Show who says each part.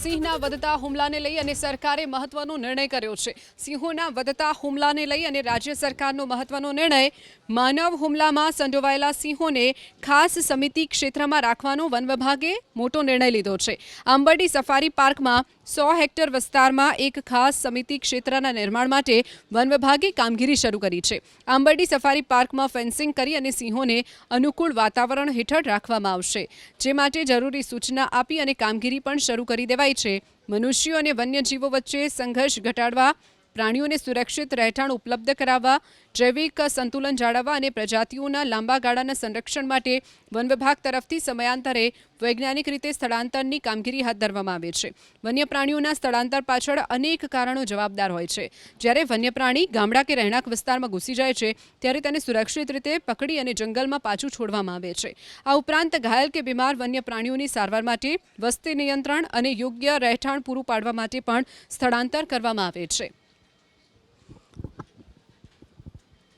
Speaker 1: સિંહના વધતા હુમલાને લઈ અને સરકારે મહત્વનો નિર્ણય કર્યો છે। સિંહોના વધતા હુમલાને લઈ અને રાજ્ય સરકારનો મહત્વનો નિર્ણય માનવ હુમલામાં સંડોવાયેલા સિંહોને ખાસ સમિતિ ક્ષેત્રમાં રાખવાનો વન વિભાગે મોટો નિર્ણય લીધો છે। આંબરડી સફારી પાર્કમાં 100 હેક્ટર વિસ્તારમાં એક ખાસ સમિતિ ક્ષેત્રના નિર્માણ માટે વન વિભાગે કામગીરી શરૂ કરી છે। આંબરડી સફારી પાર્કમાં ફેન્સિંગ કરી અને સિંહોને અનુકૂળ વાતાવરણ હેઠળ રાખવામાં આવશે, જે માટે જરૂરી સૂચના આપી અને કામગીરી પણ શરૂ કરી દેવાઈ છે। મનુષ્યો અને વન્યજીવો વચ્ચે સંઘર્ષ ઘટાડવા, પ્રાણીઓને સુરક્ષિત રહેઠાણ ઉપલબ્ધ કરાવવા, જૈવિક સંતુલન જાળવવા અને પ્રજાતિઓના લાંબા ગાળાના સંરક્ષણ માટે વન વિભાગ તરફથી સમયાંતરે વૈજ્ઞાનિક રીતે સ્થળાંતરની કામગીરી હાથ ધરવામાં આવે છે। વન્ય પ્રાણીઓના સ્થળાંતર પાછળ અનેક કારણો જવાબદાર હોય છે। જ્યારે વન્ય પ્રાણી ગામડા કે રહેણાંક વિસ્તારમાં ઘૂસી જાય છે, ત્યારે તેને સુરક્ષિત રીતે પકડી અને જંગલમાં પાછું છોડવામાં આવે છે। આ ઉપરાંત ઘાયલ કે બીમાર વન્ય પ્રાણીઓની સારવાર માટે, વસ્તી નિયંત્રણ અને યોગ્ય રહેઠાણ પૂરું પાડવા માટે પણ સ્થળાંતર કરવામાં આવે છે।